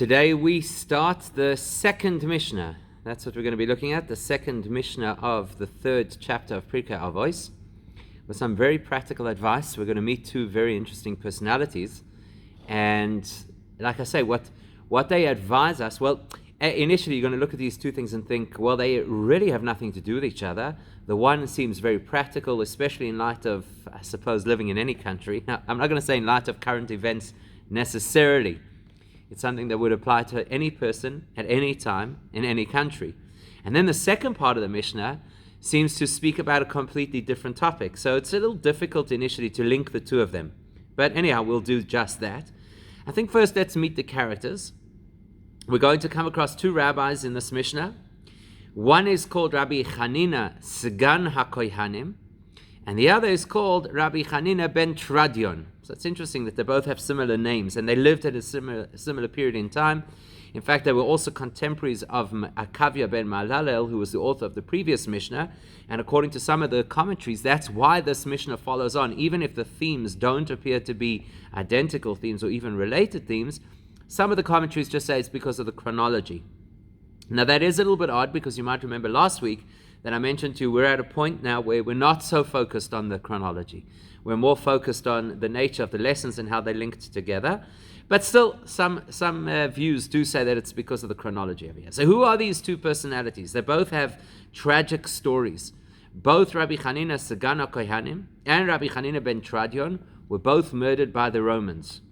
Today we start the second Mishnah. That's what we're going to be looking at, the second Mishnah of the third chapter of Pirkei Avos. With some very practical advice, we're going to meet two very interesting personalities. And like I say, what they advise us, well, initially you're going to look at these two things and think, well, they really have nothing to do with each other. The one seems very practical, especially in light of, I suppose, living in any country. Now, I'm not going to say in light of current events necessarily. It's something that would apply to any person at any time in any country. And then the second part of the Mishnah seems to speak about a completely different topic. So it's a little difficult initially to link the two of them. But anyhow, we'll do just that. I think first let's meet the characters. We're going to come across two rabbis in this Mishnah. One is called Rabbi Chanina Sgan HaKohanim, and the other is called Rabbi Chanina ben Tradion. So it's interesting that they both have similar names, and they lived at a similar period in time. In fact, they were also contemporaries of Akavia ben Malalel, who was the author of the previous Mishnah. And according to some of the commentaries, that's why this Mishnah follows on. Even if the themes don't appear to be identical themes or even related themes, some of the commentaries just say it's because of the chronology. Now that is a little bit odd, because you might remember last week that I mentioned to you, we're at a point now where we're not so focused on the chronology. We're more focused on the nature of the lessons and how they're linked together. But still, some views do say that it's because of the chronology over here. So who are these two personalities? They both have tragic stories. Both Rabbi Chanina Sgan HaKohanim and Rabbi Chanina ben Tradion were both murdered by the Romans.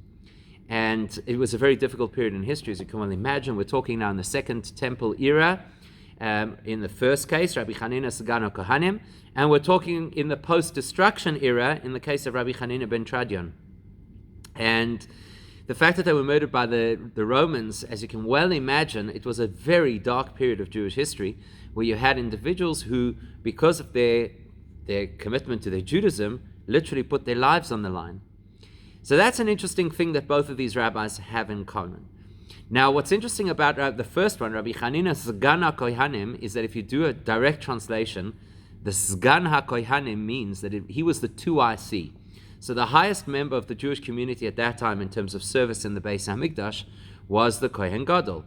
And it was a very difficult period in history, as you can well imagine. We're talking now in the Second Temple era. In the first case, Rabbi Chanina Sgan HaKohanim, and we're talking in the post-destruction era in the case of Rabbi Chanina ben Tradion. And the fact that they were murdered by the Romans, as you can well imagine, it was a very dark period of Jewish history, where you had individuals who, because of their commitment to their Judaism, literally put their lives on the line. So that's an interesting thing that both of these rabbis have in common. Now, what's interesting about the first one, Rabbi Chanina Sgan HaKohanim, is that if you do a direct translation, the Sgan HaKohanim means that he was the 2IC. So the highest member of the Jewish community at that time in terms of service in the Beis HaMikdash was the Kohen Gadol.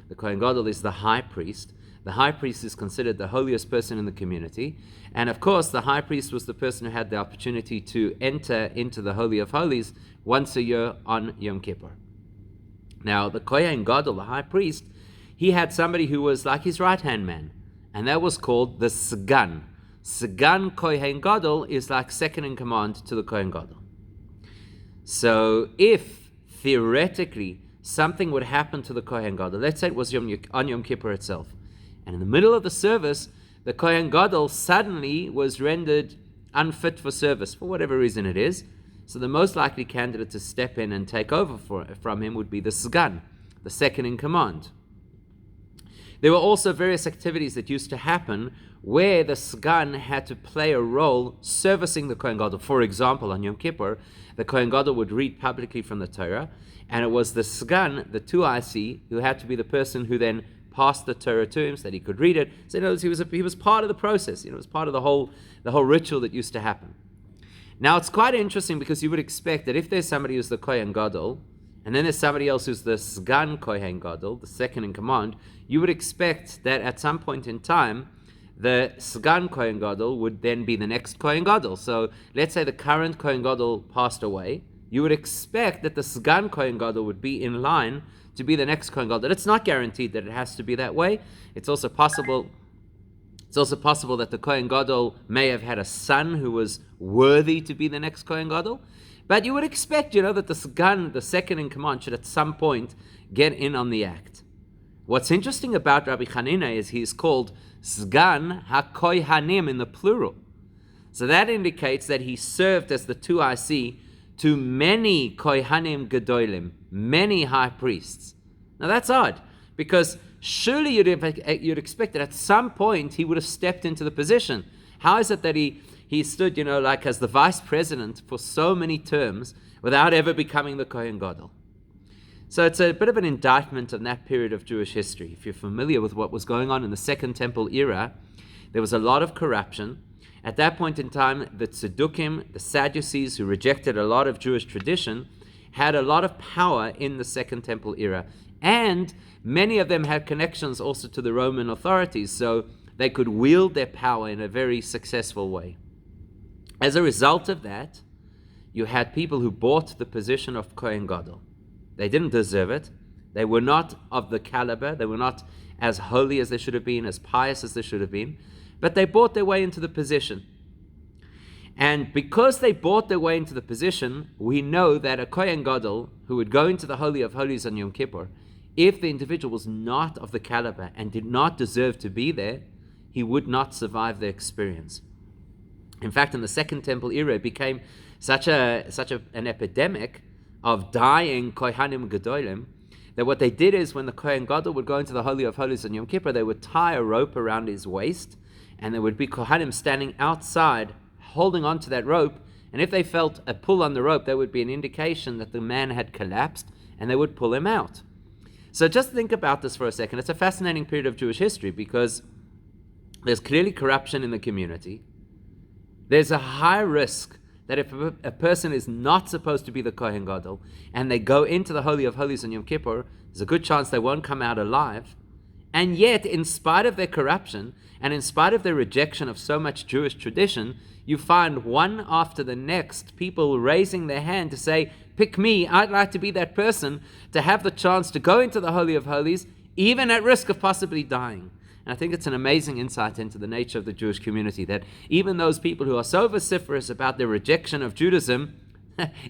The Kohen Gadol is the high priest. The high priest is considered the holiest person in the community. And of course, the high priest was the person who had the opportunity to enter into the Holy of Holies once a year on Yom Kippur. Now, the Kohen Gadol, the high priest, he had somebody who was like his right-hand man, and that was called the Sgan. Sgan Kohen Gadol is like second in command to the Kohen Gadol. So if, theoretically, something would happen to the Kohen Gadol, let's say it was on Yom Kippur itself, and in the middle of the service, the Kohen Gadol suddenly was rendered unfit for service, for whatever reason it is. So the most likely candidate to step in and take over from him would be the Sgan, the second in command. There were also various activities that used to happen where the Sgan had to play a role servicing the Kohen Gadol. For example, on Yom Kippur, the Kohen Gadol would read publicly from the Torah, and it was the Sgan, the 2IC, who had to be the person who then passed the Torah to him so that he could read it. So in other words, he was part of the process. It was part of the whole ritual that used to happen. Now, it's quite interesting, because you would expect that if there's somebody who's the Kohen Gadol, and then there's somebody else who's the Sgan Kohen Gadol, the second in command, you would expect that at some point in time, the Sgan Kohen Gadol would then be the next Kohen Gadol. So let's say the current Kohen Gadol passed away, you would expect that the Sgan Kohen Gadol would be in line to be the next Kohen Gadol. It's not guaranteed that it has to be that way. It's also possible that the Kohen Gadol may have had a son who was worthy to be the next Kohen Gadol. But you would expect, that the Sgan, the second in command, should at some point get in on the act. What's interesting about Rabbi Chanina is he's called Sgan HaKohanim in the plural. So that indicates that he served as the 2IC to many Kohanim Gedolim, many high priests. Now that's odd, because surely you'd expect that at some point he would have stepped into the position. How is it that he stood, like as the vice president for so many terms without ever becoming the Kohen Gadol? So it's a bit of an indictment on that period of Jewish history. If you're familiar with what was going on in the Second Temple era, there was a lot of corruption. At that point in time, the Tzedukim, the Sadducees, who rejected a lot of Jewish tradition, had a lot of power in the Second Temple era. And many of them had connections also to the Roman authorities, so they could wield their power in a very successful way. As a result of that, you had people who bought the position of Kohen Gadol. They didn't deserve it. They were not of the caliber. They were not as holy as they should have been, as pious as they should have been. But they bought their way into the position. And because they bought their way into the position, we know that a Kohen Gadol who would go into the Holy of Holies on Yom Kippur, if the individual was not of the caliber and did not deserve to be there, he would not survive the experience. In fact, in the Second Temple era, it became such an epidemic of dying Kohanim Gedolim that what they did is when the Kohen Gadol would go into the Holy of Holies on Yom Kippur, they would tie a rope around his waist, and there would be Kohanim standing outside holding on to that rope, and if they felt a pull on the rope, that would be an indication that the man had collapsed, and they would pull him out. So just think about this for a second. It's a fascinating period of Jewish history because there's clearly corruption in the community. There's a high risk that if a person is not supposed to be the Kohen Gadol and they go into the Holy of Holies on Yom Kippur, there's a good chance they won't come out alive. And yet, in spite of their corruption and in spite of their rejection of so much Jewish tradition, you find one after the next people raising their hand to say, pick me, I'd like to be that person, to have the chance to go into the Holy of Holies, even at risk of possibly dying. And I think it's an amazing insight into the nature of the Jewish community, that even those people who are so vociferous about their rejection of Judaism,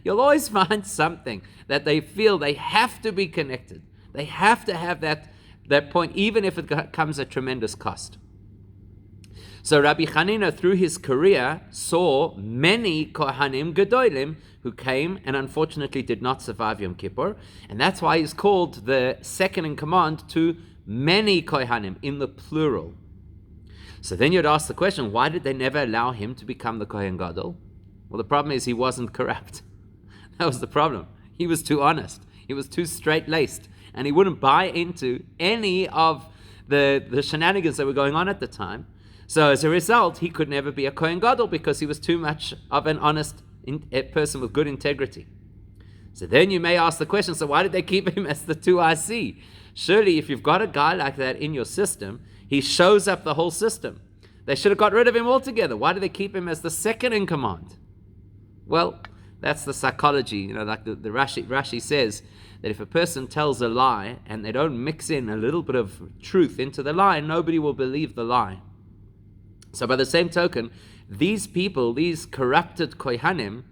you'll always find something that they feel they have to be connected. They have to have that point, even if it comes at tremendous cost. So Rabbi Hanina, through his career, saw many Kohanim Gedolim who came and unfortunately did not survive Yom Kippur. And that's why he's called the second in command to many Kohanim, in the plural. So then you'd ask the question, why did they never allow him to become the Kohen Gadol? Well, the problem is he wasn't corrupt. That was the problem. He was too honest. He was too straight-laced. And he wouldn't buy into any of the shenanigans that were going on at the time. So as a result, he could never be a Kohen Gadol because he was too much of an honest person with good integrity. So then you may ask the question, so why did they keep him as the 2IC? Surely if you've got a guy like that in your system, he shows up the whole system. They should have got rid of him altogether. Why do they keep him as the second in command? Well, that's the psychology. Like the Rashi says, that if a person tells a lie and they don't mix in a little bit of truth into the lie, nobody will believe the lie. So by the same token, these people, these corrupted Kohanim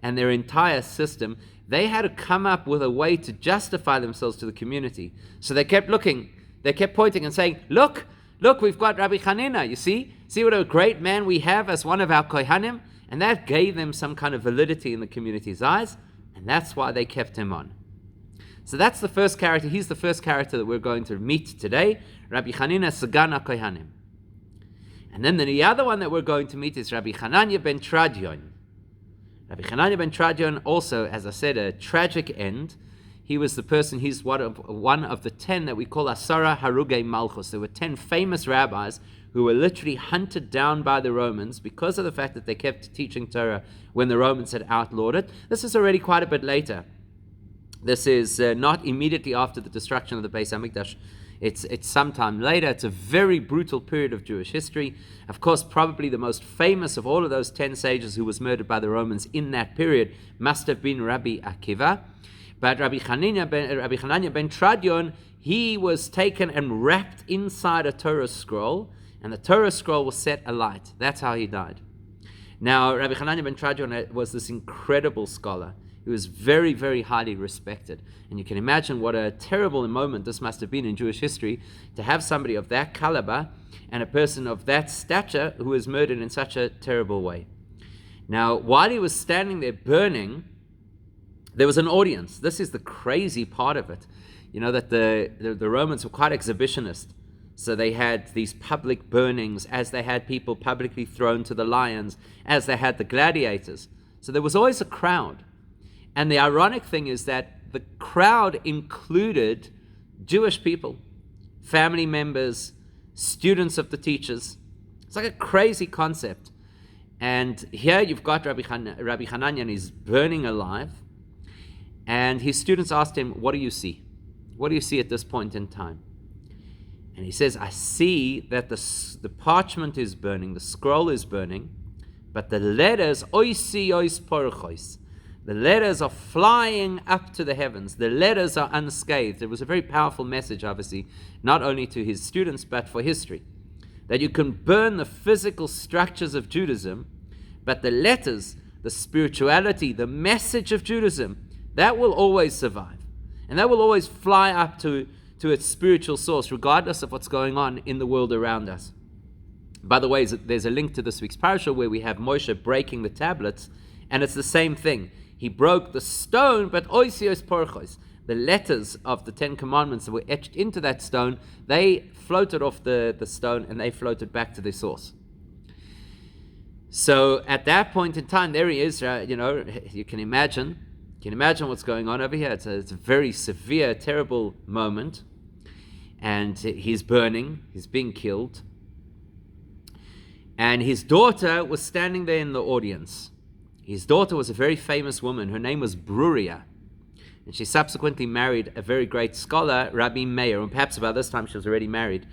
and their entire system, they had to come up with a way to justify themselves to the community. So they kept looking, they kept pointing and saying, look, we've got Rabbi Hanina, you see? See what a great man we have as one of our Kohanim? And that gave them some kind of validity in the community's eyes, and that's why they kept him on. So that's the first character. He's the first character that we're going to meet today, Rabbi Hanina Sagan HaKohanim. And then the other one that we're going to meet is Rabbi Hanania ben Tradion. Rabbi Hanania ben Tradion also, as I said, a tragic end. He was the person, he's one of the 10 that we call Asara Harugei Malchus. There were 10 famous rabbis who were literally hunted down by the Romans because of the fact that they kept teaching Torah when the Romans had outlawed it. This is already quite a bit later. This is not immediately after the destruction of the Beis Hamikdash. It's sometime later. It's a very brutal period of Jewish history. Of course, probably the most famous of all of those 10 sages who was murdered by the Romans in that period must have been Rabbi Akiva. But Rabbi Hanania ben Tradion, he was taken and wrapped inside a Torah scroll, and the Torah scroll was set alight. That's how he died. Now, Rabbi Hanania ben Tradion was this incredible scholar. He was very, very highly respected. And you can imagine what a terrible moment this must have been in Jewish history, to have somebody of that caliber and a person of that stature who was murdered in such a terrible way. Now, while he was standing there burning, there was an audience. This is the crazy part of it. You know that the Romans were quite exhibitionist. So they had these public burnings, as they had people publicly thrown to the lions, as they had the gladiators. So there was always a crowd. And the ironic thing is that the crowd included Jewish people, family members, students of the teachers. It's like a crazy concept. And here you've got Rabbi Hanania, and he's burning alive. And his students asked him, what do you see? What do you see at this point in time? And he says, I see that the parchment is burning, the scroll is burning, but the letters, oisi ois porchois, the letters are flying up to the heavens. The letters are unscathed. It was a very powerful message, obviously, not only to his students, but for history. That you can burn the physical structures of Judaism, but the letters, the spirituality, the message of Judaism, that will always survive. And that will always fly up to its spiritual source, regardless of what's going on in the world around us. By the way, there's a link to this week's parasha where we have Moshe breaking the tablets, and it's the same thing. He broke the stone, but oisios porchos, the letters of the Ten Commandments that were etched into that stone, they floated off the stone and they floated back to their source. So at that point in time, there he is. You can imagine what's going on over here. It's a very severe, terrible moment. And he's burning, he's being killed. And his daughter was standing there in the audience. His daughter was a very famous woman. Her name was Bruria. And she subsequently married a very great scholar, Rabbi Meir. And perhaps by this time she was already married,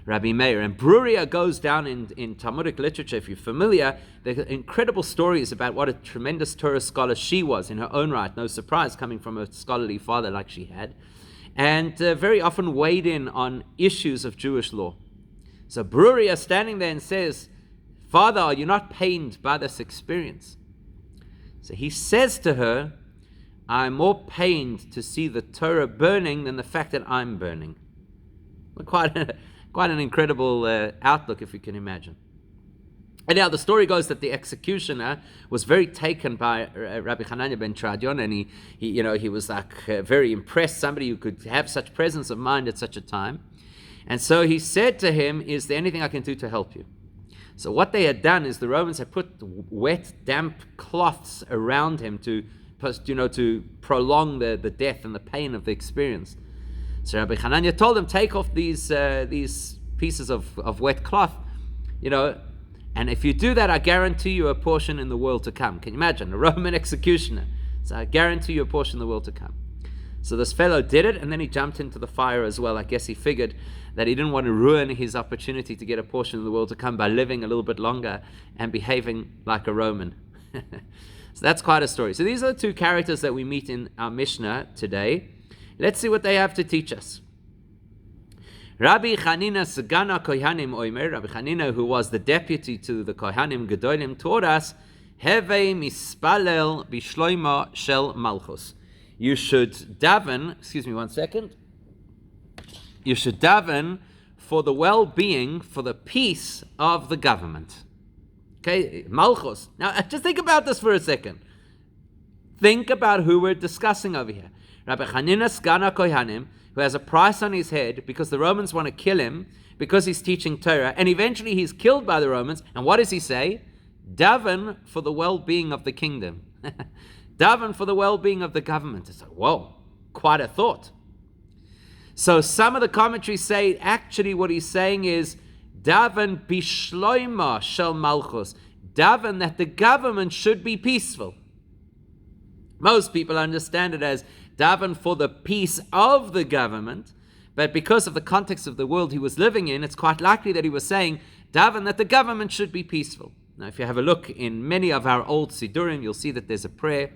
Rabbi Meir. And Bruria goes down in Talmudic literature, if you're familiar. There are incredible stories about what a tremendous Torah scholar she was in her own right. No surprise, coming from a scholarly father like she had. And very often weighed in on issues of Jewish law. So Bruria standing there and says, Father, are you not pained by this experience? So he says to her, I'm more pained to see the Torah burning than the fact that I'm burning. Quite an incredible outlook, if you can imagine. And now the story goes that the executioner was very taken by Rabbi Hanania ben Tradion, and he was very impressed, somebody who could have such presence of mind at such a time. And so he said to him, is there anything I can do to help you? So what they had done is the Romans had put wet, damp cloths around him to prolong the death and the pain of the experience. So Rabbi Hanania told him, take off these pieces of wet cloth, and if you do that, I guarantee you a portion in the world to come. Can you imagine? A Roman executioner. So I guarantee you a portion in the world to come. So this fellow did it, and then he jumped into the fire as well. I guess he figured that he didn't want to ruin his opportunity to get a portion of the world to come by living a little bit longer and behaving like a Roman. So that's quite a story. So these are the two characters that we meet in our Mishnah today. Let's see what they have to teach us. Rabbi Chanina Sagana Kohanim Oimer, Rabbi Chanina, who was the deputy to the Kohanim Gedolim, taught us, Heve mispalel bishloima shel malchus. You should daven, you should daven for the well-being, for the peace of the government. Okay, malchus. Now, just think about this for a second. Think about who we're discussing over here. Rabbi Chanina Sagana Kohanim, who has a price on his head because the Romans want to kill him because he's teaching Torah, and eventually he's killed by the Romans. And what does he say? Daven for the well-being of the kingdom. Daven for the well-being of the government. It's like, whoa, quite a thought. So some of the commentaries say, actually what he's saying is, daven bishloima shel malchus. Daven that the government should be peaceful. Most people understand it as daven for the peace of the government, but because of the context of the world he was living in, it's quite likely that he was saying daven that the government should be peaceful. Now, if you have a look in many of our old Sidurim, you'll see that there's a prayer.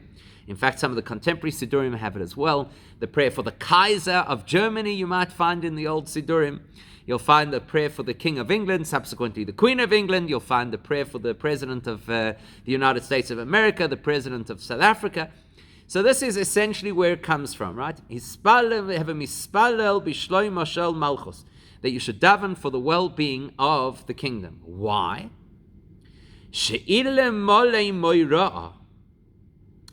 In fact, some of the contemporary Sidurim have it as well. The prayer for the Kaiser of Germany you might find in the old Sidurim. You'll find the prayer for the King of England, subsequently the Queen of England. You'll find the prayer for the President of the United States of America, the President of South Africa. So this is essentially where it comes from, right? That you should daven for the well-being of the kingdom. Why?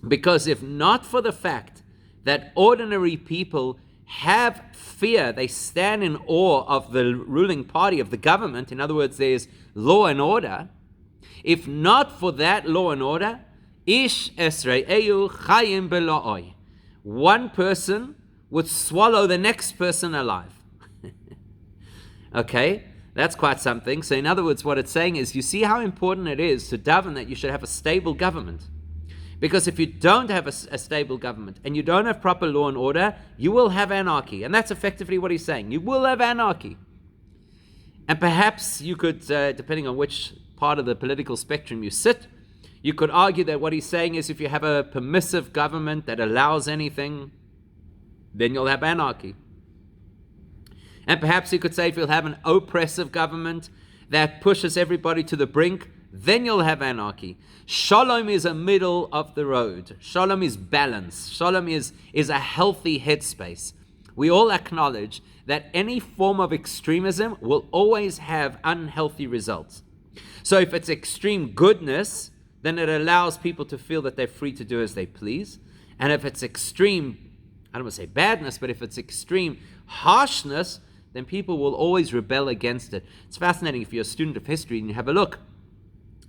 Because if not for the fact that ordinary people have fear, they stand in awe of the ruling party, of the government, in other words, there's law and order. If not for that law and order, Ish Esre'eu Chayim Belo'oi. One person would swallow the next person alive. Okay, that's quite something. So in other words, what it's saying is, you see how important it is to daven that you should have a stable government. Because if you don't have a stable government and you don't have proper law and order, you will have anarchy. And that's effectively what he's saying. You will have anarchy. And perhaps you could, depending on which part of the political spectrum you sit, you could argue that what he's saying is if you have a permissive government that allows anything, then you'll have anarchy. And perhaps you could say if you'll have an oppressive government that pushes everybody to the brink, then you'll have anarchy. Shalom is a middle of the road. Shalom is balance. Shalom is a healthy headspace. We all acknowledge that any form of extremism will always have unhealthy results. So if it's extreme goodness, then it allows people to feel that they're free to do as they please. And if it's extreme, I don't want to say badness, but if it's extreme harshness, then people will always rebel against it. It's fascinating if you're a student of history and you have a look.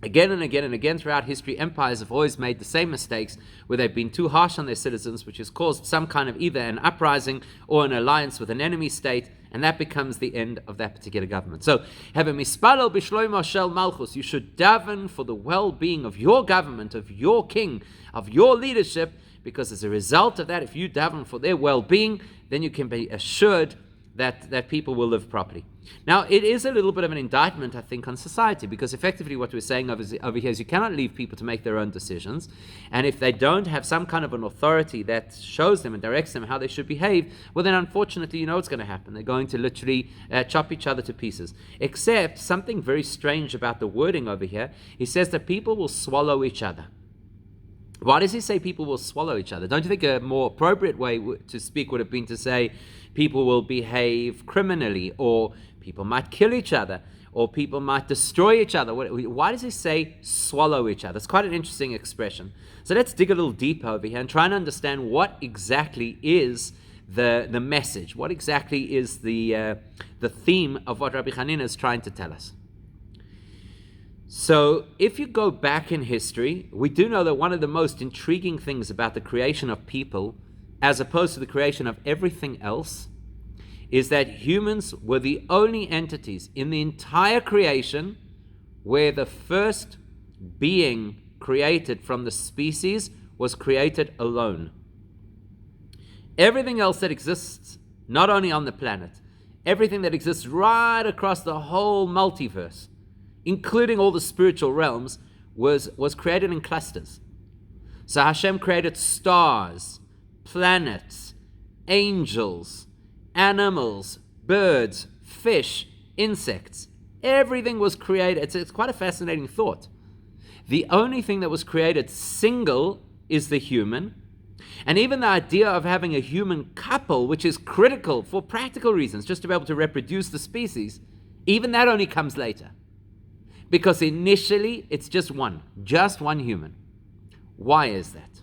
Again and again and again throughout history, empires have always made the same mistakes where they've been too harsh on their citizens, which has caused some kind of either an uprising or an alliance with an enemy state, and that becomes the end of that particular government. So, have a mispalel b'shloimo shel malchus. You should daven for the well-being of your government, of your king, of your leadership, because as a result of that, if you daven for their well-being, then you can be assured that people will live properly. Now, it is a little bit of an indictment, I think, on society, because effectively what we're saying over here is you cannot leave people to make their own decisions, and if they don't have some kind of an authority that shows them and directs them how they should behave, well then unfortunately you know what's going to happen. They're going to literally chop each other to pieces. Except something very strange about the wording over here. He says that people will swallow each other. Why does he say people will swallow each other? Don't you think a more appropriate way to speak would have been to say people will behave criminally, or people might kill each other, or people might destroy each other? Why does he say swallow each other? It's quite an interesting expression. So let's dig a little deeper over here and try and understand what exactly is the message. What exactly is the theme of what Rabbi Hanina is trying to tell us? So if you go back in history, we do know that one of the most intriguing things about the creation of people, as opposed to the creation of everything else, is that humans were the only entities in the entire creation where the first being created from the species was created alone. Everything else that exists, not only on the planet, everything that exists right across the whole multiverse, including all the spiritual realms, was created in clusters. So Hashem created stars, planets, angels, animals, birds, fish, insects. Everything was created. It's quite a fascinating thought. The only thing that was created single is the human. And even the idea of having a human couple, which is critical for practical reasons, just to be able to reproduce the species, even that only comes later. Because initially, it's just one human. Why is that?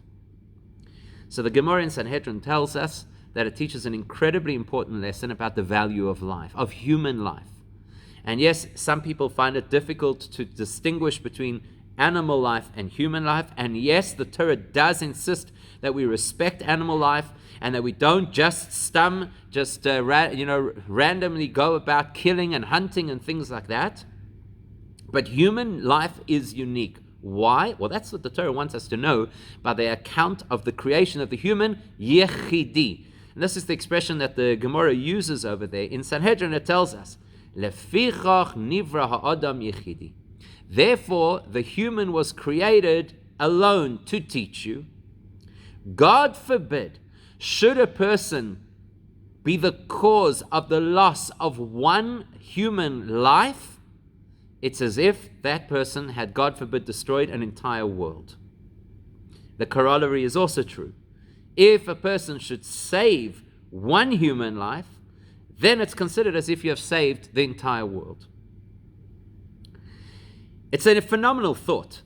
So the Gemara in Sanhedrin tells us that it teaches an incredibly important lesson about the value of life, of human life. And yes, some people find it difficult to distinguish between animal life and human life. And yes, the Torah does insist that we respect animal life and that we don't randomly go about killing and hunting and things like that. But human life is unique. Why? Well, that's what the Torah wants us to know by the account of the creation of the human, Yechidi. And this is the expression that the Gemara uses over there. In Sanhedrin, it tells us, Lefichach nivra ha'adam yechidi. Therefore, the human was created alone to teach you. God forbid, should a person be the cause of the loss of one human life, it's as if that person had, God forbid, destroyed an entire world. The corollary is also true. If a person should save one human life, then it's considered as if you have saved the entire world. It's a phenomenal thought.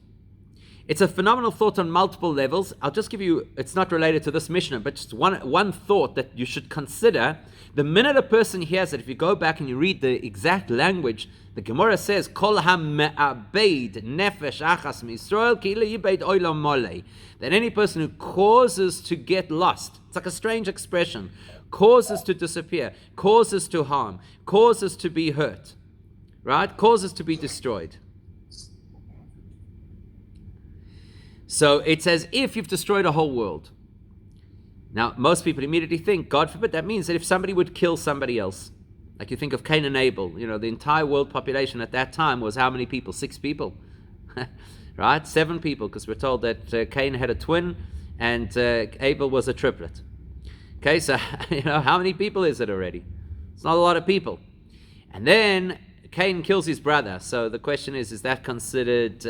It's a phenomenal thought on multiple levels. I'll just give you, it's not related to this Mishnah, but just one thought that you should consider. The minute a person hears it, if you go back and you read the exact language, the Gemara says, Kol ha-me'abeid nefesh achas mi'Yisrael ki yibeid olam molei. That any person who causes to get lost, it's like a strange expression, causes to disappear, causes to harm, causes to be hurt, right? Causes to be destroyed. So it's as if you've destroyed a whole world. Now, most people immediately think, God forbid, that means that if somebody would kill somebody else, like you think of Cain and Abel, the entire world population at that time was how many people? 6 people, right? 7 people, because we're told that Cain had a twin and Abel was a triplet. Okay, so how many people is it already? It's not a lot of people. And then Cain kills his brother. So the question is that considered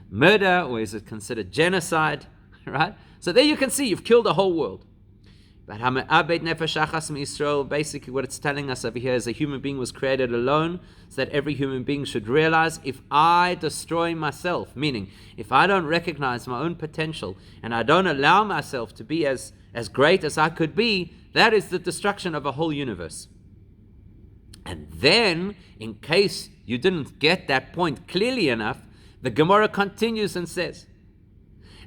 murder, or is it considered genocide? Right? So there you can see you've killed a whole world. But basically what it's telling us over here is a human being was created alone, so that every human being should realize, if I destroy myself, meaning if I don't recognize my own potential and I don't allow myself to be as great as I could be, that is the destruction of a whole universe. And then, in case you didn't get that point clearly enough, the Gemara continues and says,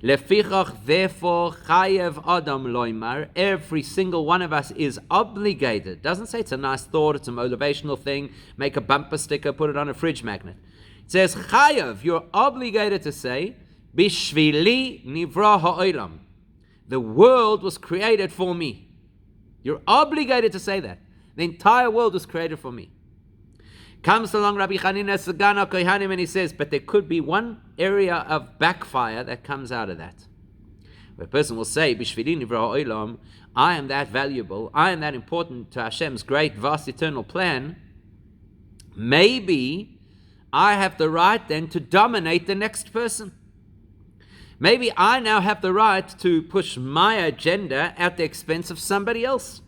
Lefichach, therefore, chayev adam loimar, every single one of us is obligated. Doesn't say it's a nice thought, it's a motivational thing, make a bumper sticker, put it on a fridge magnet. It says, chayev, you're obligated to say, bishvili nivra ha'olam. The world was created for me. You're obligated to say that. The entire world was created for me. Comes along Rabbi Chanina Sagana Kohanim and he says, but there could be one area of backfire that comes out of that. Where a person will say, Bishvili nivra ha'olam, I am that valuable, I am that important to Hashem's great, vast, eternal plan. Maybe I have the right then to dominate the next person. Maybe I now have the right to push my agenda at the expense of somebody else.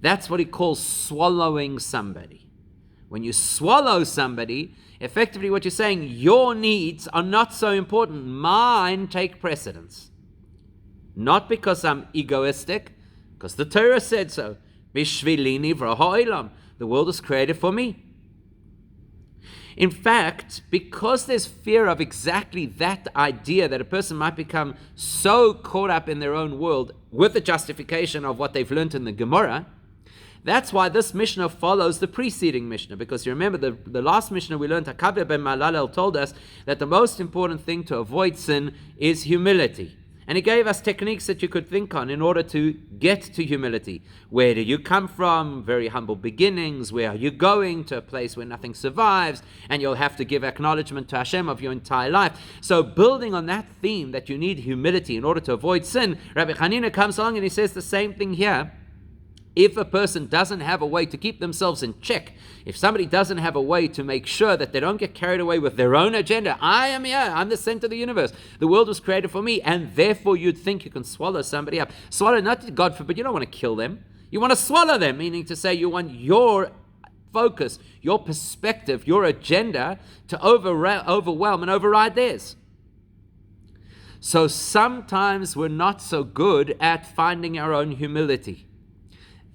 That's what he calls swallowing somebody. When you swallow somebody, effectively what you're saying, your needs are not so important. Mine take precedence. Not because I'm egoistic, because the Torah said so. Bishvili nivra ha'olam. The world is created for me. In fact, because there's fear of exactly that idea, that a person might become so caught up in their own world with the justification of what they've learned in the Gemara, that's why this Mishnah follows the preceding Mishnah. Because you remember the last Mishnah we learned, Hakabya ben Malalel told us that the most important thing to avoid sin is humility. And he gave us techniques that you could think on in order to get to humility. Where do you come from? Very humble beginnings. Where are you going? To a place where nothing survives. And you'll have to give acknowledgement to Hashem of your entire life. So building on that theme that you need humility in order to avoid sin, Rabbi Chanina comes along and he says the same thing here. If a person doesn't have a way to keep themselves in check, if somebody doesn't have a way to make sure that they don't get carried away with their own agenda, I am here, I'm the center of the universe, the world was created for me, and therefore you'd think you can swallow somebody up. Swallow, not God forbid, you don't want to kill them. You want to swallow them, meaning to say you want your focus, your perspective, your agenda to overwhelm and override theirs. So sometimes we're not so good at finding our own humility.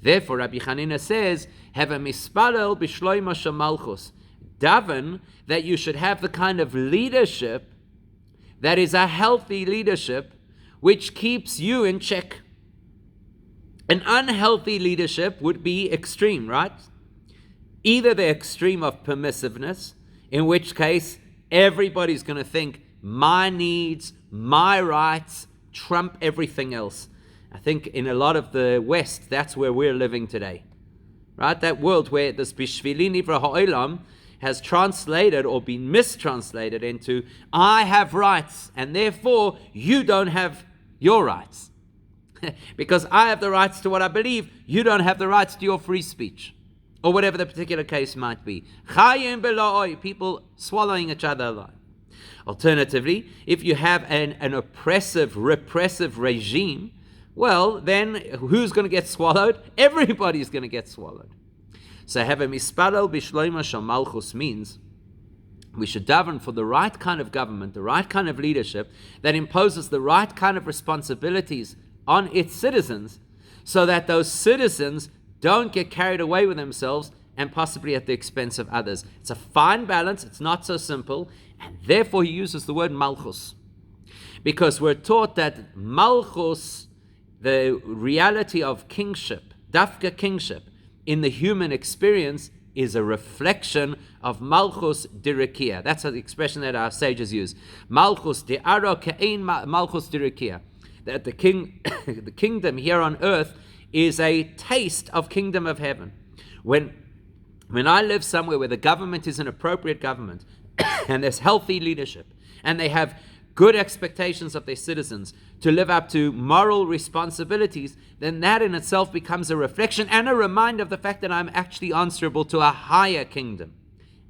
Therefore, Rabbi Chanina says, have a mispalel b'shloima shamalchus. Daven that you should have the kind of leadership that is a healthy leadership which keeps you in check. An unhealthy leadership would be extreme, right? Either the extreme of permissiveness, in which case everybody's going to think my needs, my rights trump everything else. I think in a lot of the West, that's where we're living today. Right? That world where this Bishvili nivra ha'olam has translated or been mistranslated into, I have rights, and therefore you don't have your rights. Because I have the rights to what I believe, you don't have the rights to your free speech. Or whatever the particular case might be. Chayim bela'oi, people swallowing each other alive. Alternatively, if you have an oppressive, repressive regime, well, then who's going to get swallowed? Everybody's going to get swallowed. So have a misparel bishloima shamalchus means we should daven for the right kind of government, the right kind of leadership that imposes the right kind of responsibilities on its citizens, so that those citizens don't get carried away with themselves and possibly at the expense of others. It's a fine balance. It's not so simple. And therefore he uses the word malchus. Because we're taught that malchus, the reality of kingship, dafka kingship, in the human experience is a reflection of Malchus Dirikia. That's the expression that our sages use. Malchus Di'ara Ke'ein Malchus Dirikia. That the the kingdom here on earth is a taste of kingdom of heaven. When I live somewhere where the government is an appropriate government, and there's healthy leadership, and they have good expectations of their citizens to live up to moral responsibilities, then that in itself becomes a reflection and a reminder of the fact that I'm actually answerable to a higher kingdom.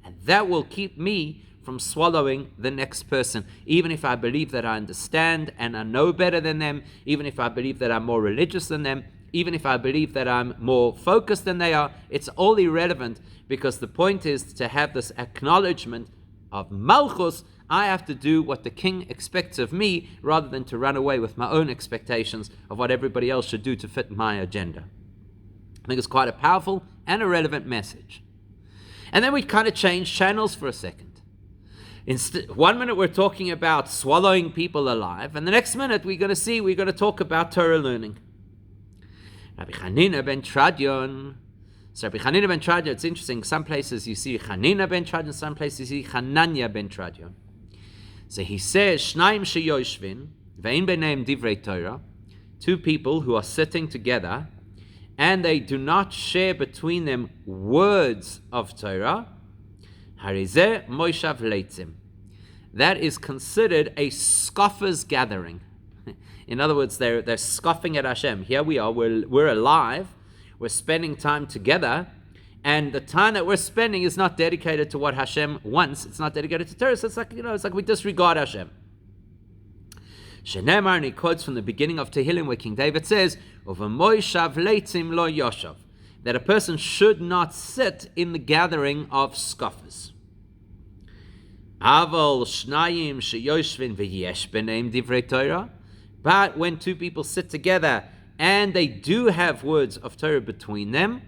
And that will keep me from swallowing the next person, even if I believe that I understand and I know better than them, even if I believe that I'm more religious than them, even if I believe that I'm more focused than they are. It's all irrelevant, because the point is to have this acknowledgement of Malchus. I have to do what the king expects of me, rather than to run away with my own expectations of what everybody else should do to fit my agenda. I think it's quite a powerful and a relevant message. And then we kind of change channels for a second. 1 minute we're talking about swallowing people alive, and the next minute we're going to talk about Torah learning. Rabbi Chanina ben Tradion. So Rabbi Chanina ben Tradion, it's interesting. Some places you see Chanina ben Tradion, some places you see Hananya ben Tradion. So he says, Shnaim sheyoshvin, ve'in b'neim divrei Torah, two people who are sitting together, and they do not share between them words of Torah, harizeh moishav leitzim. That is considered a scoffer's gathering. In other words, they're scoffing at Hashem. Here we are, we're alive, we're spending time together, and the time that we're spending is not dedicated to what Hashem wants. It's not dedicated to Torah. So it's like we disregard Hashem. Shenemar, and he quotes from the beginning of Tehillim, where King David says, "Uvemoishav leitzim lo yoshav," that a person should not sit in the gathering of scoffers. Aval shnayim sheyoshvin v'yesh b'neim divrei Torah. But when two people sit together and they do have words of Torah between them,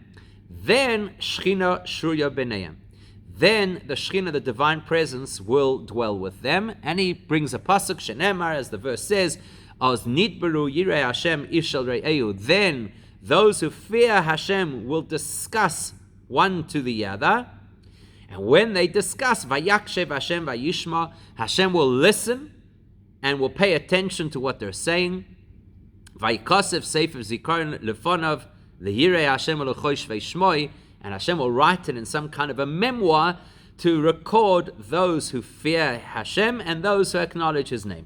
then Shechina Shurya B'neihem. Then the Shechina, the divine presence, will dwell with them. And he brings a pasuk, Shenemar, as the verse says, Oz nidberu yirei Hashem ishal re'ehu. Then those who fear Hashem will discuss one to the other. And when they discuss, Vayakshev Hashem Vayishma, Hashem will listen and will pay attention to what they're saying. Vayikosev Sefer Zikaron Lefonov, Lehirei Hashem Elochoi Shvei Shmoi, and Hashem will write it in some kind of a memoir to record those who fear Hashem and those who acknowledge His name.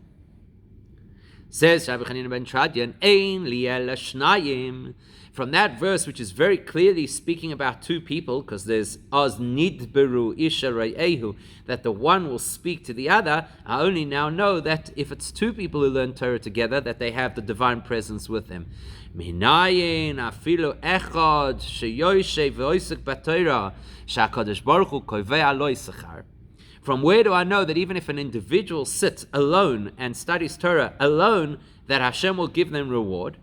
Says Rabbi Chanina ben Tradion, Ein li ela shnayim. From that verse, which is very clearly speaking about two people, because there's Oz nidberu isha re'ehu, that the one will speak to the other. I only now know that if it's two people who learn Torah together, that they have the divine presence with them. Minayin afilu echad sheyoyshev v'oisek b'Torah sha'kadosh baruch hu kovea lo yisachar. From where do I know that even if an individual sits alone and studies Torah alone, that Hashem will give them reward?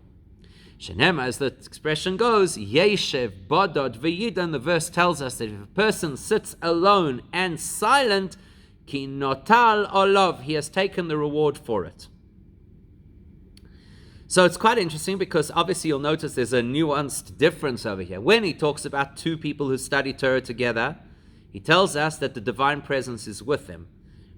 Shenema, as the expression goes, Yeshev Bodod V'Yidon, the verse tells us that if a person sits alone and silent, Ki Notal Olov, he has taken the reward for it. So it's quite interesting, because obviously you'll notice there's a nuanced difference over here. When he talks about two people who study Torah together, he tells us that the divine presence is with them.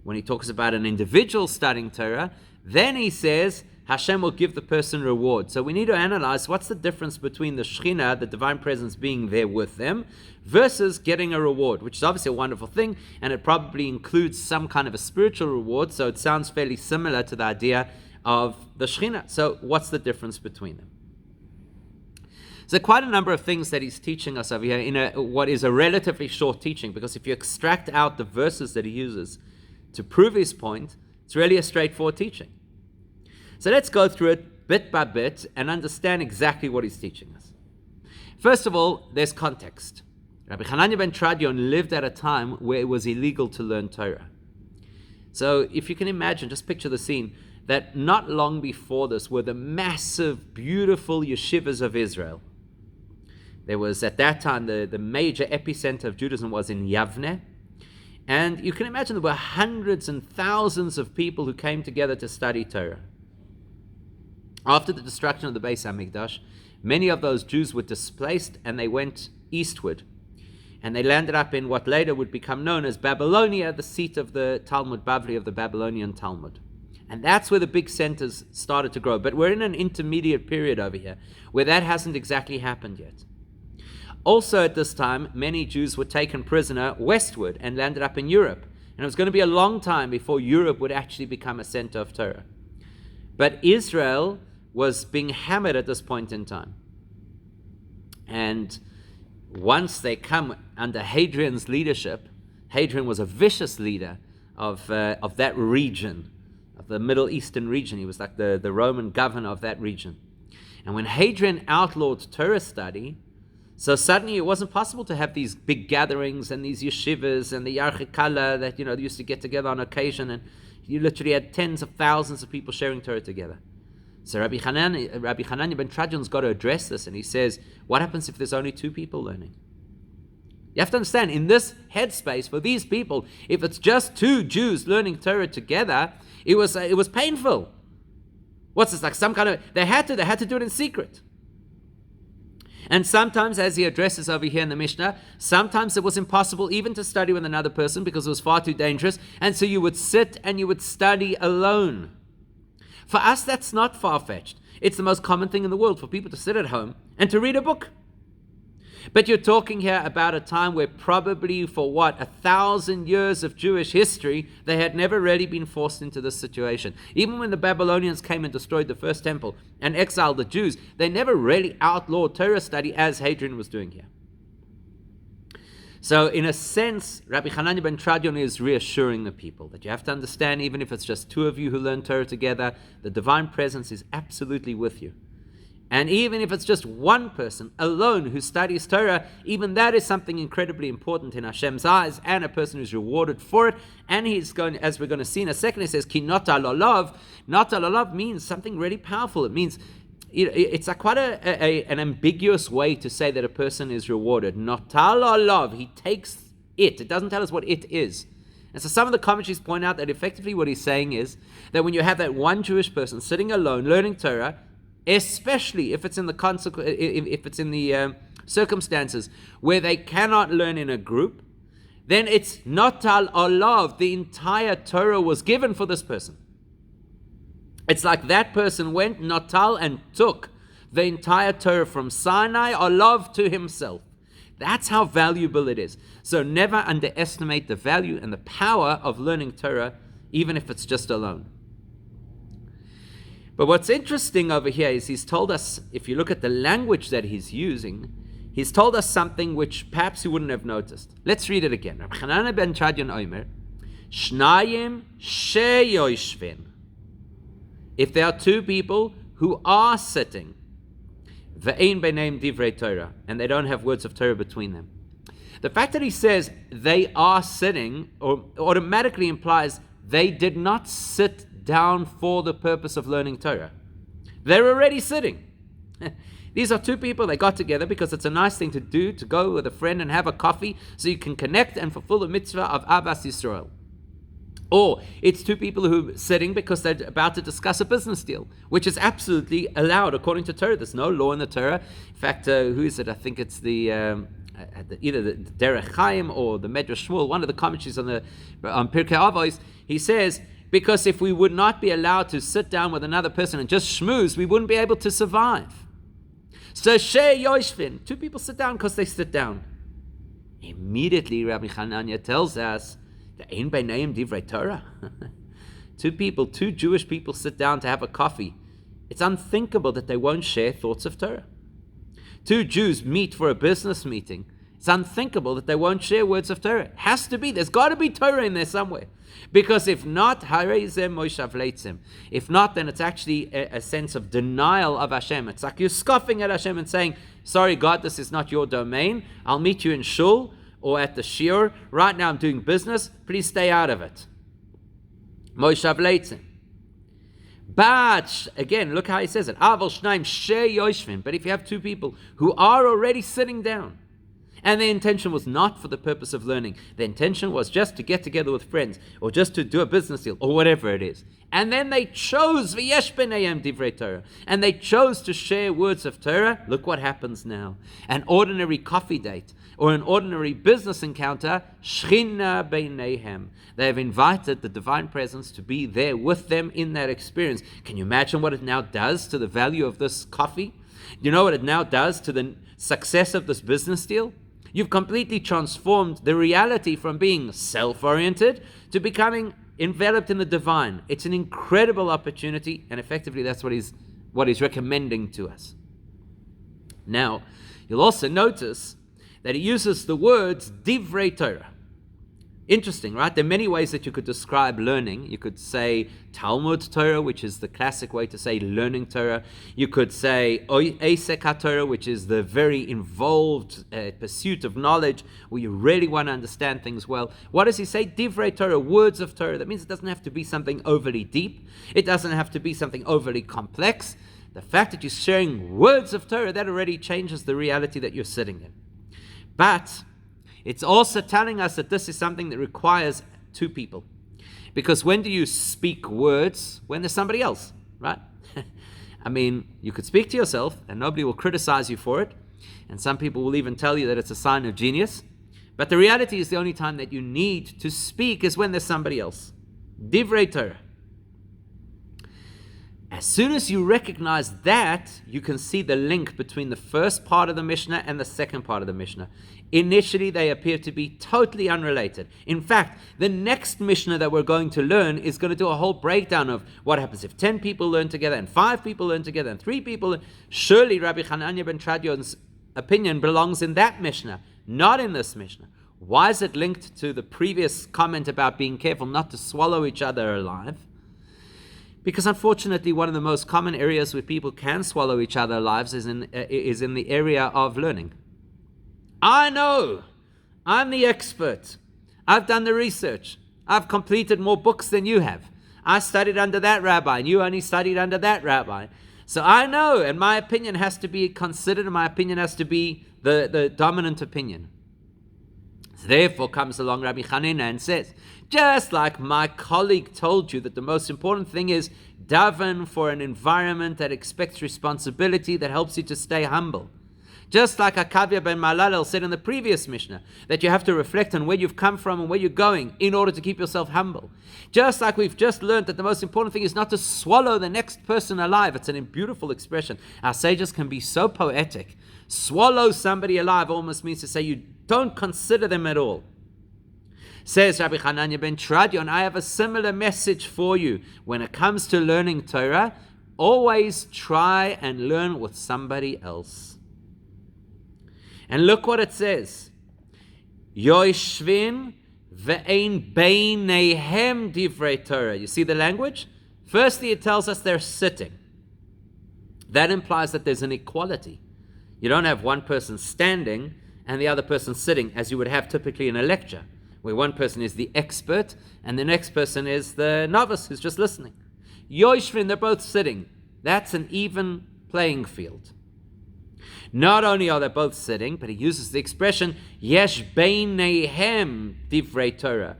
When he talks about an individual studying Torah, then he says Hashem will give the person reward. So we need to analyze what's the difference between the Shekhinah, the divine presence being there with them, versus getting a reward, which is obviously a wonderful thing, and it probably includes some kind of a spiritual reward, so it sounds fairly similar to the idea of the Shekhinah. So what's the difference between them? So quite a number of things that he's teaching us over here in what is a relatively short teaching, because if you extract out the verses that he uses to prove his point, it's really a straightforward teaching. So let's go through it bit by bit and understand exactly what he's teaching us. First of all, there's context. Rabbi Hanania ben Tradion lived at a time where it was illegal to learn Torah. So if you can imagine, just picture the scene, that not long before this were the massive, beautiful yeshivas of Israel. There was, at that time, the major epicenter of Judaism was in Yavne. And you can imagine there were hundreds and thousands of people who came together to study Torah. After the destruction of the Beis HaMikdash, many of those Jews were displaced and they went eastward. And they landed up in what later would become known as Babylonia, the seat of the Talmud Bavli of the Babylonian Talmud. And that's where the big centers started to grow. But we're in an intermediate period over here where that hasn't exactly happened yet. Also at this time, many Jews were taken prisoner westward and landed up in Europe. And it was going to be a long time before Europe would actually become a center of Torah. But Israel was being hammered at this point in time. And once they come under Hadrian's leadership, Hadrian was a vicious leader of that region, of the Middle Eastern region. He was like the Roman governor of that region. And when Hadrian outlawed Torah study, so suddenly it wasn't possible to have these big gatherings and these yeshivas and the yarchikala that, they used to get together on occasion, and you literally had tens of thousands of people sharing Torah together. So Rabbi Hanania ben Trajan's got to address this, and he says, what happens if there's only 2 people learning? You have to understand, in this headspace, for these people, if it's just 2 Jews learning Torah together, it was painful. What's this, like some kind of, they had to do it in secret. And sometimes, as he addresses over here in the Mishnah, sometimes it was impossible even to study with another person because it was far too dangerous, and so you would sit and you would study alone. For us, that's not far-fetched. It's the most common thing in the world for people to sit at home and to read a book. But you're talking here about a time where probably for 1,000 years of Jewish history, they had never really been forced into this situation. Even when the Babylonians came and destroyed the first temple and exiled the Jews, they never really outlawed Torah study as Hadrian was doing here. So in a sense, Rabbi Hanania ben Trajan is reassuring the people that you have to understand, even if it's just 2 of you who learn Torah together, the divine presence is absolutely with you. And even if it's just 1 person alone who studies Torah, even that is something incredibly important in Hashem's eyes, and a person who's rewarded for it. And he's going, as we're going to see in a second, he says, Ki nota lolav. Nota lolav means something really powerful. It means, it's like quite an ambiguous way to say that a person is rewarded. Nota lolav, he takes it. It doesn't tell us what it is. And so some of the commentaries point out that effectively what he's saying is that when you have that 1 Jewish person sitting alone learning Torah, especially if it's in the circumstances where they cannot learn in a group, then it's notal olav. The entire Torah was given for this person. It's like that person went notal and took the entire Torah from Sinai olav to himself. That's how valuable it is. So never underestimate the value and the power of learning Torah, even if it's just alone. But what's interesting over here is he's told us, if you look at the language that he's using, he's told us something which perhaps you wouldn't have noticed. Let's read it again. Rabbi Hanania ben Trajan Omer, Shnayim sheyoshvin. If there are 2 people who are sitting, ve'ein beineim divrei Torah, and they don't have words of Torah between them. The fact that he says they are sitting automatically implies they did not sit down for the purpose of learning Torah. They're already sitting. These are 2 people, they got together because it's a nice thing to do, to go with a friend and have a coffee so you can connect and fulfill the mitzvah of Avas Yisrael. Or it's 2 people who are sitting because they're about to discuss a business deal, which is absolutely allowed according to Torah. There's no law in the Torah. In fact, who is it? I think it's either the Derech Chaim or the Medrash Shmuel, one of the commentaries on Pirkei Avos. He says, because if we would not be allowed to sit down with another person and just schmooze, we wouldn't be able to survive. So Shei Yoshvin, 2 people sit down because they sit down. Immediately Rabbi Hanania tells us that Ein Beineim Divrei Torah. 2 Jewish people sit down to have a coffee. It's unthinkable that they won't share thoughts of Torah. 2 Jews meet for a business meeting. It's unthinkable that they won't share words of Torah. It has to be. There's got to be Torah in there somewhere. Because if not, if not, then it's actually a sense of denial of Hashem. It's like you're scoffing at Hashem and saying, sorry God, this is not your domain. I'll meet you in shul or at the shiur. Right now I'm doing business. Please stay out of it. But, again, look how he says it. But if you have 2 people who are already sitting down, And their intention was not for the purpose of learning. The intention was just to get together with friends, or just to do a business deal, or whatever it is. And then they chose v'yesh b'neihem divrei Torah, and they chose to share words of Torah. Look what happens now. An ordinary coffee date, or an ordinary business encounter, shchina b'neihem. They have invited the divine presence to be there with them in that experience. Can you imagine what it now does to the value of this coffee? You know what it now does to the success of this business deal? You've completely transformed the reality from being self-oriented to becoming enveloped in the divine. It's an incredible opportunity, and effectively that's what he's recommending to us. Now, you'll also notice that he uses the words divrei Torah. Interesting, right? There are many ways that you could describe learning. You could say Talmud Torah, which is the classic way to say learning Torah. You could say Eisek HaTorah, which is the very involved pursuit of knowledge, where you really want to understand things well. What does he say? Divrei Torah, words of Torah. That means it doesn't have to be something overly deep. It doesn't have to be something overly complex. The fact that you're sharing words of Torah, that already changes the reality that you're sitting in. But it's also telling us that this is something that requires two people. Because when do you speak words? When there's somebody else, right? I mean, you could speak to yourself and nobody will criticize you for it. And some people will even tell you that it's a sign of genius. But the reality is the only time that you need to speak is when there's somebody else. Divrei Torah. As soon as you recognize that, you can see the link between the first part of the Mishnah and the second part of the Mishnah. Initially, they appear to be totally unrelated. In fact, the next Mishnah that we're going to learn is going to do a whole breakdown of what happens if 10 people learn together, and 5 people learn together, and 3 people learn. Surely Rabbi Hananya ben Tradion's opinion belongs in that Mishnah, not in this Mishnah. Why is it linked to the previous comment about being careful not to swallow each other alive? Because unfortunately, one of the most common areas where people can swallow each other alive is in the area of learning. I know, I'm the expert. I've done the research. I've completed more books than you have. I studied under that rabbi, and you only studied under that rabbi. So I know, and my opinion has to be considered, and my opinion has to be the dominant opinion. Therefore comes along Rabbi Hanina and says, just like my colleague told you that the most important thing is daven for an environment that expects responsibility, that helps you to stay humble. Just like Akavia ben Malalel said in the previous Mishnah, that you have to reflect on where you've come from and where you're going in order to keep yourself humble. Just like we've just learned that the most important thing is not to swallow the next person alive. It's a beautiful expression. Our sages can be so poetic. Swallow somebody alive almost means to say you don't consider them at all. Says Rabbi Hananya ben Tradion, I have a similar message for you. When it comes to learning Torah, always try and learn with somebody else. And look what it says. Yoishvin ve'ein beineihem divrei Torah. You see the language? Firstly, it tells us they're sitting. That implies that there's an equality. You don't have one person standing and the other person sitting, as you would have typically in a lecture, where one person is the expert and the next person is the novice who's just listening. Yoishvin, they're both sitting. That's an even playing field. Not only are they both sitting, but he uses the expression, Yesh beineihem divrei Torah.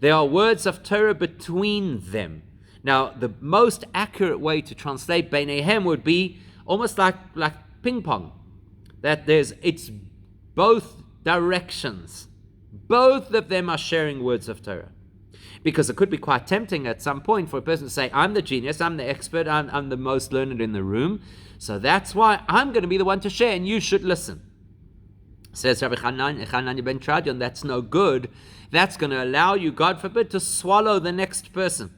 There are words of Torah between them. Now, the most accurate way to translate beineihem would be almost like ping pong. That it's both directions. Both of them are sharing words of Torah. Because it could be quite tempting at some point for a person to say, I'm the genius, I'm the expert, I'm the most learned in the room. So that's why I'm going to be the one to share and you should listen. Says Rabbi Hananya ben Tradion, that's no good. That's going to allow you, God forbid, to swallow the next person.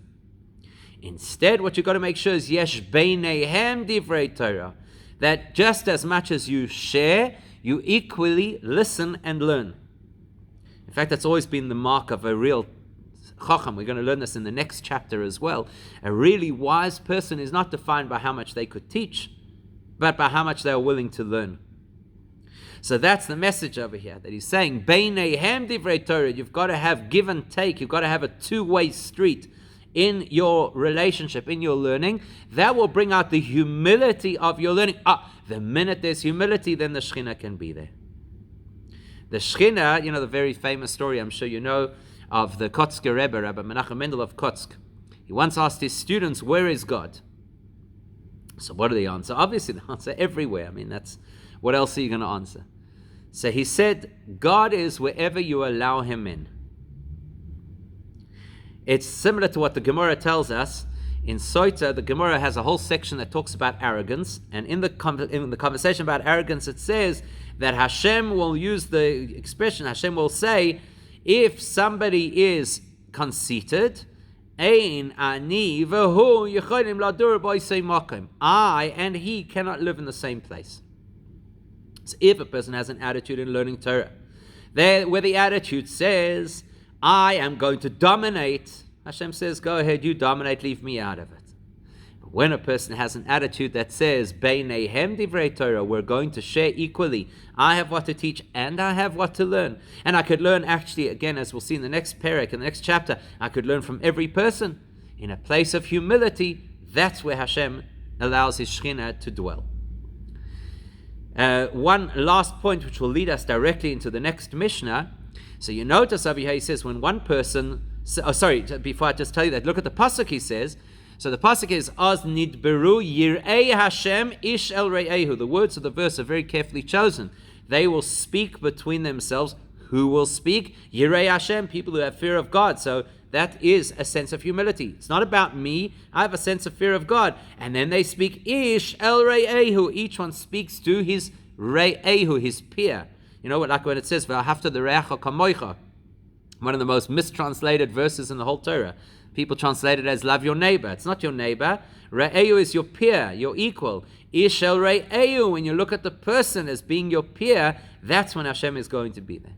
Instead, what you've got to make sure is, Yesh beineihem divrei Torah. That just as much as you share, you equally listen and learn. In fact, that's always been the mark of a real Chacham. We're going to learn this in the next chapter as well. A really wise person is not defined by how much they could teach, but by how much they are willing to learn. So that's the message over here, that he's saying, Beineihem divrei Torah, you've got to have give and take, you've got to have a two-way street in your relationship, in your learning. That will bring out the humility of your learning. The minute there's humility, then the Shekhinah can be there. The Shechina, the very famous story, I'm sure you know, of the Kotzker Rebbe, Rabbi Menachem Mendel of Kotzk. He once asked his students, where is God? So what do they answer? Obviously, they answer everywhere. What else are you going to answer? So he said, God is wherever you allow him in. It's similar to what the Gemara tells us. In Soita, the Gemara has a whole section that talks about arrogance. And in the conversation about arrogance, it says that Hashem will use the expression, Hashem will say, if somebody is conceited, I and he cannot live in the same place. So if a person has an attitude in learning Torah, where the attitude says, I am going to dominate, Hashem says, go ahead, you dominate, leave me out of it. But when a person has an attitude that says, Beineihem divrei Torah, we're going to share equally. I have what to teach and I have what to learn. And I could learn actually, again, as we'll see in the next parak, in the next chapter, I could learn from every person. In a place of humility, that's where Hashem allows his Shekhinah to dwell. One last point which will lead us directly into the next Mishnah. So you notice over here he says when one person, before I just tell you that, look at the pasuk he says. So the pasuk is Az nidberu yirei Hashem ish el re'ehu. The words of the verse are very carefully chosen. They will speak between themselves. Who will speak? Yirei Hashem, people who have fear of God. So that is a sense of humility. It's not about me. I have a sense of fear of God. And then they speak ish el re'ehu. Each one speaks to his re'ehu, his peer. You know what, like when it says, V'ahavta d'reacha kamoicha, one of the most mistranslated verses in the whole Torah. People translate it as love your neighbor. It's not your neighbor. Re'ehu is your peer, your equal. Ish el re'ehu, when you look at the person as being your peer, that's when Hashem is going to be there.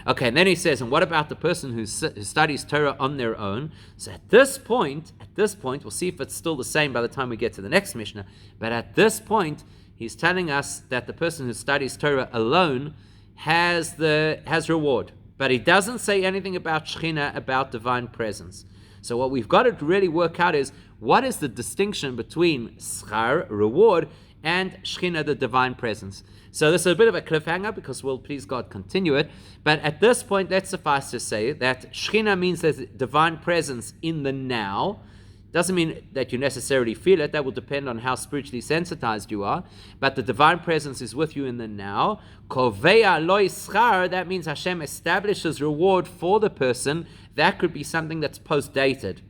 Okay, and then he says, and what about the person who studies Torah on their own? So at this point, we'll see if it's still the same by the time we get to the next Mishnah, but at this point, he's telling us that the person who studies Torah alone has reward. But he doesn't say anything about Shekhinah, about divine presence. So what we've got to really work out is, what is the distinction between schar, reward, and Shekhinah, the divine presence? So this is a bit of a cliffhanger because we'll, please God, continue it. But at this point, let's suffice to say that Shekhinah means there's divine presence in the now. Doesn't mean that you necessarily feel it. That will depend on how spiritually sensitized you are. But the divine presence is with you in the now. Koveya lo ischar, that means Hashem establishes reward for the person. That could be something that's post-dated.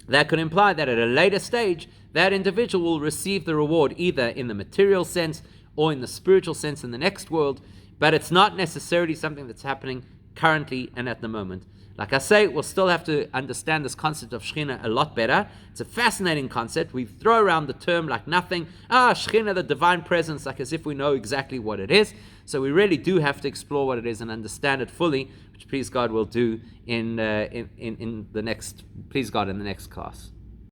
That could imply that at a later stage, that individual will receive the reward either in the material sense or in the spiritual sense in the next world. But it's not necessarily something that's happening currently and at the moment. Like I say, we'll still have to understand this concept of Shekhinah a lot better. It's a fascinating concept. We throw around the term like nothing. Shekhinah, the divine presence, like as if we know exactly what it is. So we really do have to explore what it is and understand it fully, which please God will do in the next class.